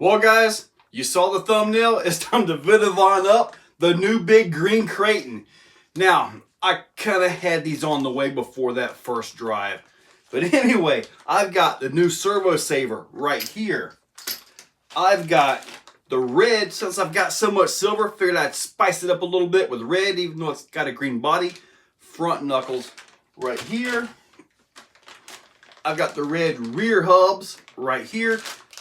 Well guys, you saw the thumbnail. It's time to Vitavon up the new big green Kraton. Now, I kind of had these on the way before that first drive. But anyway, I've got the new Servo saver right here. I've got the red, since I've got so much silver, figured I'd spice it up a little bit with red, even though it's got a green body. Front knuckles right here. I've got the red rear hubs right here.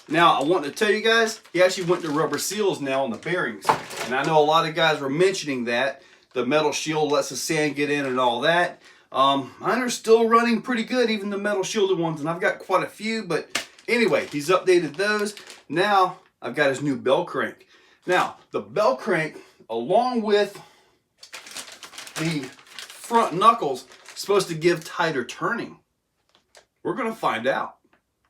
Now, I want to tell you guys, he actually went to rubber seals now on the bearings. And I know a lot of guys were mentioning that. The metal shield lets the sand get in and all that. Mine are still running pretty good, even the metal shielded ones. And I've got quite a few, but anyway, he's updated those. Now, I've got his new Bellcrank. Now, the Bellcrank, along with the front knuckles, is supposed to give tighter turning. We're going to find out.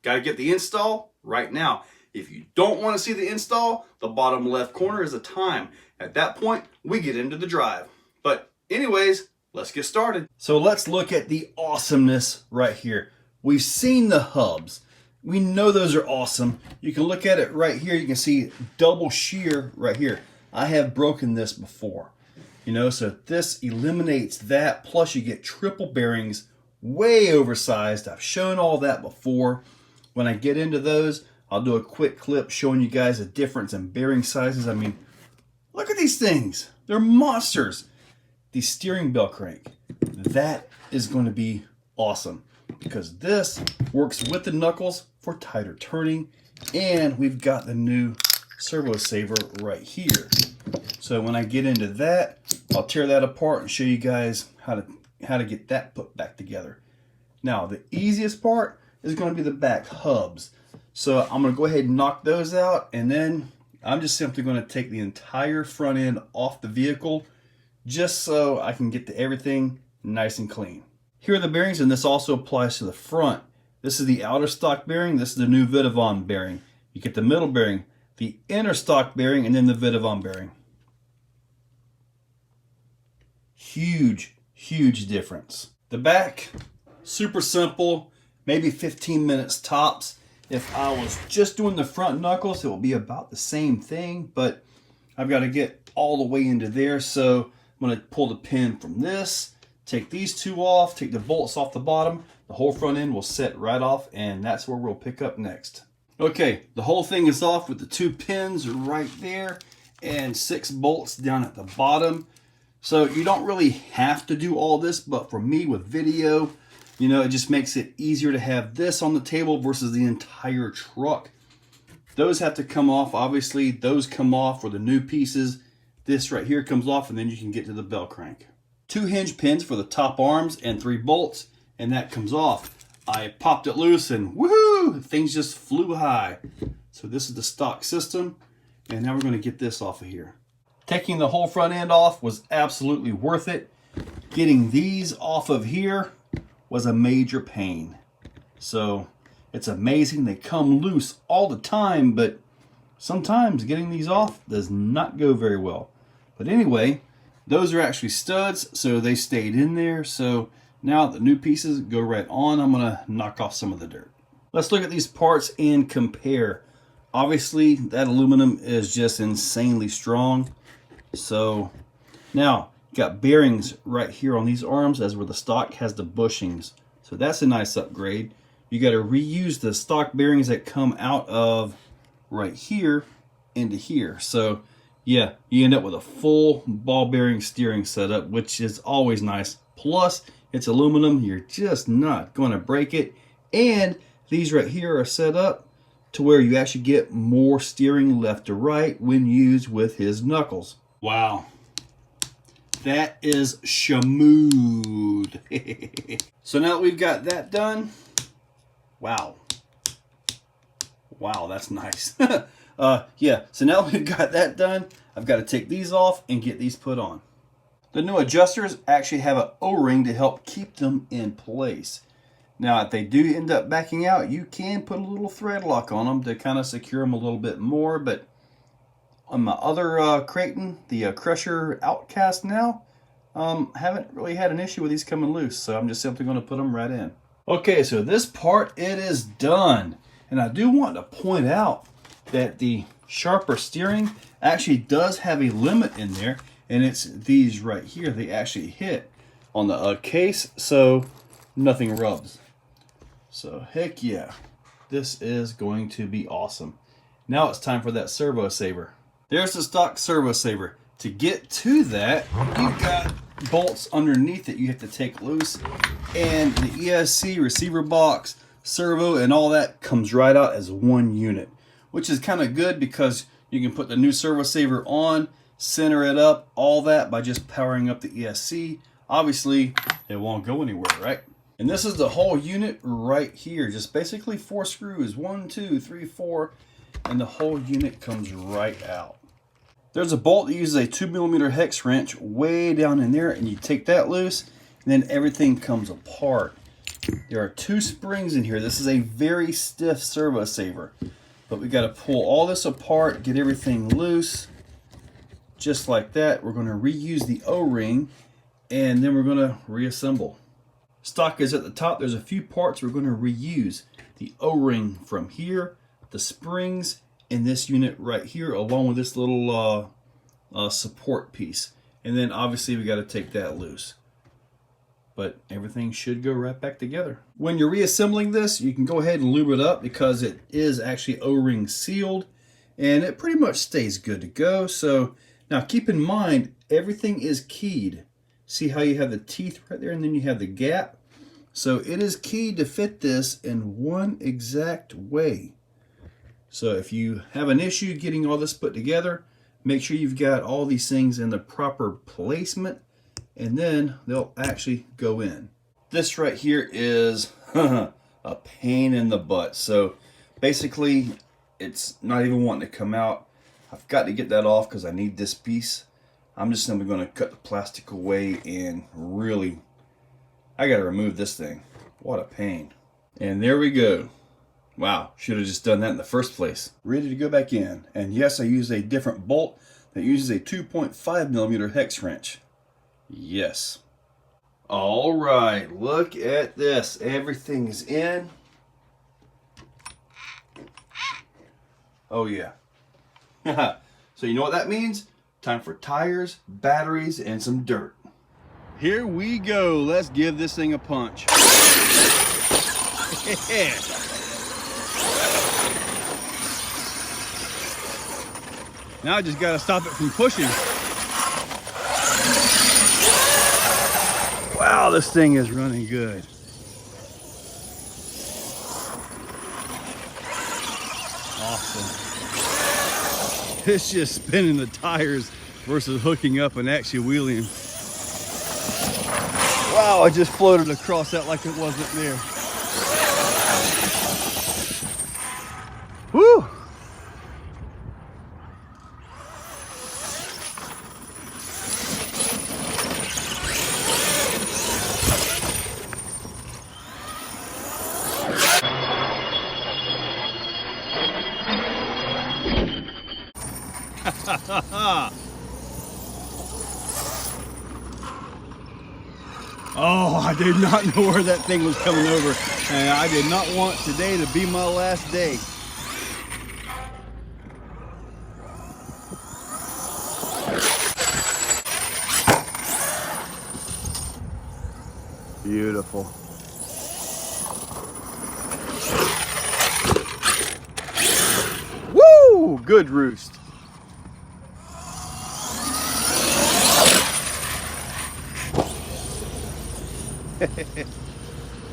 Got to get the install right now. If you don't want to see the install, the bottom left corner is a time. At that point, we get into the drive. But anyways, let's get started. So let's look at the awesomeness right here. We've seen the hubs. We know those are awesome. You can look at it right here. You can see double shear right here. I have broken this before. You know, so this eliminates that. Plus you get triple bearings, way oversized. I've shown all that before. When I get into those, I'll do a quick clip showing you guys the difference in bearing sizes. I mean, look at these things. They're monsters. The steering Bellcrank, that is going to be awesome because this works with the knuckles for tighter turning, and we've got the new servo saver right here. So when I get into that, I'll tear that apart and show you guys how to get that put back together. Now, the easiest part is going to be the back hubs. So I'm going to go ahead and knock those out, and then I'm just simply going to take the entire front end off the vehicle just so I can get to everything nice and clean. Here are the bearings, and this also applies to the front. This is the outer stock bearing. This is the new Vitavon bearing. You get the middle bearing, the inner stock bearing, and then the Vitavon bearing. Huge, huge difference. The back, super simple, maybe 15 minutes tops. If I was just doing the front knuckles, it will be about the same thing, but I've got to get all the way into there. So I'm going to pull the pin from this, take these two off, take the bolts off the bottom. The whole front end will set right off, and that's where we'll pick up next. Okay, the whole thing is off with the two pins right there and 6 bolts down at the bottom. So you don't really have to do all this, but for me with video, you know, it just makes it easier to have this on the table versus the entire truck. Those have to come off. Obviously, those come off for the new pieces. This right here comes off, and then you can get to the Bellcrank. 2 hinge pins for the top arms and 3 bolts, and that comes off. I popped it loose, and woohoo! Things just flew high. So this is the stock system, and now we're going to get this off of here. Taking the whole front end off was absolutely worth it. Getting these off of here was a major pain. So it's amazing. They come loose all the time, but sometimes getting these off does not go very well. But anyway, those are actually studs, so they stayed in there. So now the new pieces go right on. I'm gonna knock off some of the dirt. Let's look at these parts and compare. Obviously, that aluminum is just insanely strong. So now, got bearings right here on these arms as where the stock has the bushings. So that's a nice upgrade. You got to reuse the stock bearings that come out of right here into here. So yeah, you end up with a full ball bearing steering setup, which is always nice. Plus, it's aluminum. You're just not going to break it. And these right here are set up to where you actually get more steering left to right when used with his knuckles. Wow. That is smooth. So now that we've got that done, wow. Wow, that's nice. Yeah, so now we've got that done, I've got to take these off and get these put on. The new adjusters actually have an O-ring to help keep them in place. Now, if they do end up backing out, you can put a little thread lock on them to kind of secure them a little bit more, but on my other Kraton, the Crusher Outcast now, haven't really had an issue with these coming loose, so I'm just simply going to put them right in. Okay, so this part, it is done. And I do want to point out that the sharper steering actually does have a limit in there, and it's these right here. They actually hit on the case, so nothing rubs. So heck yeah, this is going to be awesome. Now it's time for that servo saver. There's the stock servo saver. To get to that, you've got bolts underneath it you have to take loose, and the ESC receiver box, servo, and all that comes right out as one unit, which is kind of good because you can put the new servo saver on, center it up, all that by just powering up the ESC. Obviously, it won't go anywhere, right? And this is the whole unit right here. Just basically 4 screws, 1, 2, 3, 4, and the whole unit comes right out. There's a bolt that uses a 2mm hex wrench way down in there, and you take that loose, and then everything comes apart. There are 2 springs in here. This is a very stiff servo saver, but we got to pull all this apart, get everything loose, just like that. We're going to reuse the O-ring, and then we're going to reassemble. Stock is at the top. There's a few parts we're going to reuse. The O-ring from here, the springs, and this unit right here, along with this little support piece. And then obviously we got to take that loose. But everything should go right back together. When you're reassembling this, you can go ahead and lube it up because it is actually O-ring sealed, and it pretty much stays good to go. So now keep in mind, everything is keyed. See how you have the teeth right there, and then you have the gap? So it is keyed to fit this in one exact way. So if you have an issue getting all this put together, make sure you've got all these things in the proper placement, and then they'll actually go in. This right here is a pain in the butt. So basically, it's not even wanting to come out. I've got to get that off because I need this piece. I'm just simply going to cut the plastic away, and really, I got to remove this thing. What a pain. And there we go. Wow, should have just done that in the first place. Ready to go back in. And yes, I use a different bolt that uses a 2.5mm hex wrench. Yes. All right, look at this. Everything is in. Oh yeah. So you know what that means? Time for tires, batteries, and some dirt. Here we go. Let's give this thing a punch. Yeah. Now I just got to stop it from pushing. Wow, this thing is running good. Awesome. It's just spinning the tires versus hooking up and actually wheeling. Wow, I just floated across that like it wasn't there. Woo! Oh, I did not know where that thing was coming over, and I did not want today to be my last day. Beautiful. Woo! Good roost.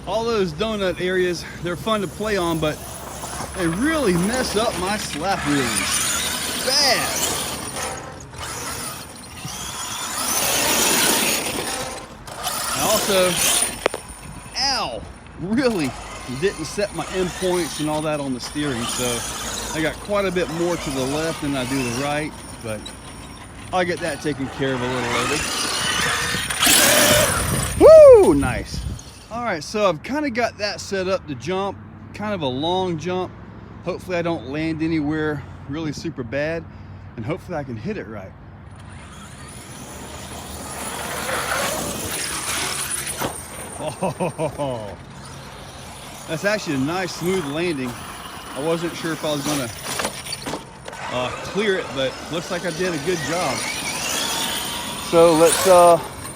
All those donut areas, they're fun to play on, but they really mess up my slap wheelies. Bad. I also, ow, really didn't set my endpoints and all that on the steering, so I got quite a bit more to the left than I do the right, but I'll get that taken care of a little later. Woo, nice. All right, so I've kind of got that set up to jump, kind of a long jump. Hopefully I don't land anywhere really super bad, and hopefully I can hit it right. Oh, that's actually a nice smooth landing. I wasn't sure if I was gonna clear it, but looks like I did a good job. So let's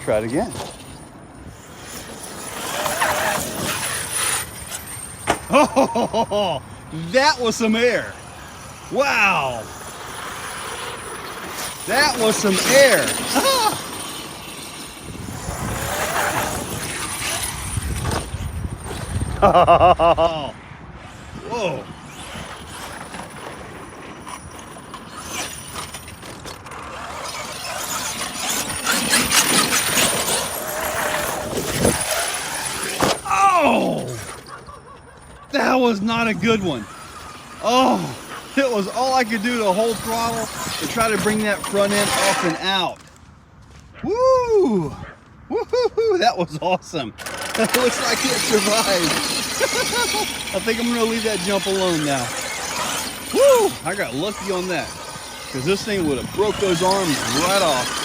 try it again. Oh, that was some air. Wow. That was some air. Whoa. Oh, that was not a good one. Oh, it was all I could do to hold throttle to try to bring that front end off and out. Woo! Woo-hoo-hoo, that was awesome. It looks like it survived. I think I'm gonna leave that jump alone now. Woo! I got lucky on that, because this thing would have broke those arms right off.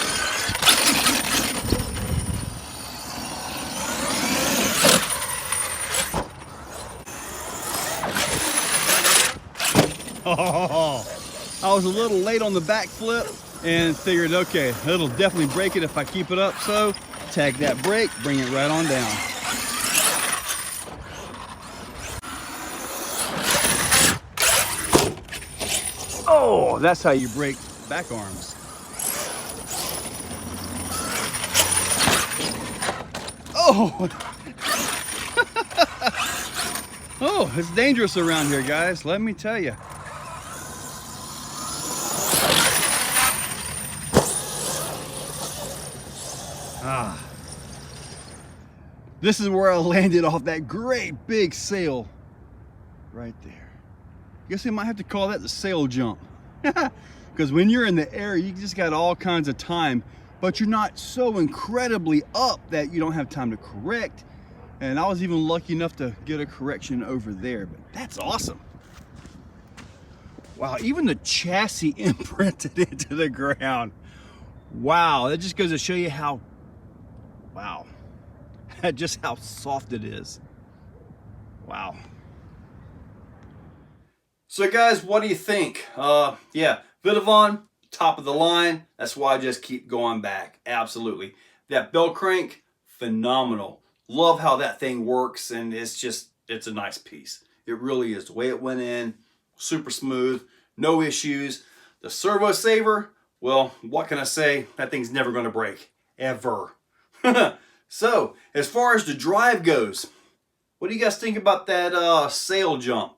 Oh, I was a little late on the backflip and figured, okay, it'll definitely break it if I keep it up. So tag that brake, bring it right on down. Oh, that's how you break back arms. Oh, oh, it's dangerous around here, guys. Let me tell you. This is where I landed off that great big sail right there. I guess they might have to call that the sail jump. Because when you're in the air, you just got all kinds of time, but you're not so incredibly up that you don't have time to correct. And I was even lucky enough to get a correction over there, but that's awesome. Wow, even the chassis imprinted into the ground. Wow, that just goes to show you how, wow, just how soft it is. Wow. So guys, what do you think? Yeah, Vitavon, top of the line. That's why I just keep going back. Absolutely. That Bellcrank, phenomenal. Love how that thing works, and it's a nice piece. It really is. The way it went in, super smooth, no issues. The Servo saver, well, what can I say? That thing's never going to break, ever. So, as far as the drive goes, what do you guys think about that sail jump?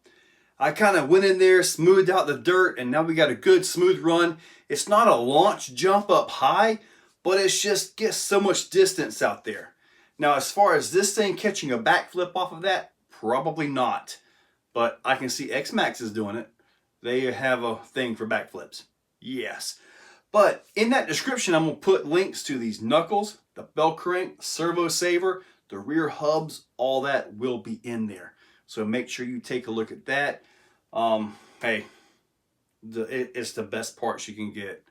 I kind of went in there, smoothed out the dirt, and now we got a good smooth run. It's not a launch jump up high, but it's just gets so much distance out there. Now, as far as this thing catching a backflip off of that, probably not. But I can see X-Max is doing it. They have a thing for backflips. Yes. But in that description, I'm going to put links to these knuckles, the Bellcrank, Servo saver, the rear hubs, all that will be in there. So make sure you take a look at that. Hey, it's the best parts you can get,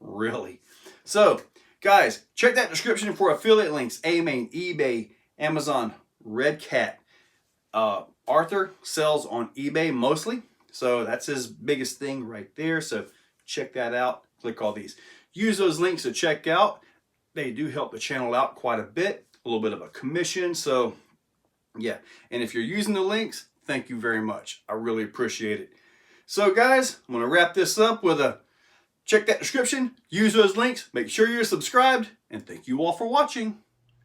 really. So, guys, check that description for affiliate links. AMain, eBay, Amazon, Red Cat. Arthur sells on eBay mostly. So that's his biggest thing right there. So check that out. Click all these. Use those links to check out. They do help the channel out quite a bit. A little bit of a commission. So yeah. And if you're using the links, thank you very much. I really appreciate it. So guys, I'm going to wrap this up with a check that description. Use those links. Make sure you're subscribed. And thank you all for watching.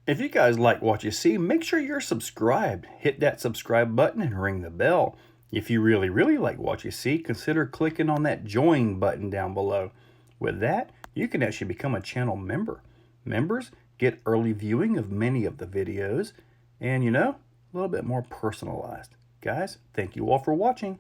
If you guys like what you see, make sure you're subscribed. Hit that subscribe button and ring the bell. If you really, really like what you see, consider clicking on that join button down below. With that, you can actually become a channel member. Members get early viewing of many of the videos and, you know, a little bit more personalized. Guys, thank you all for watching.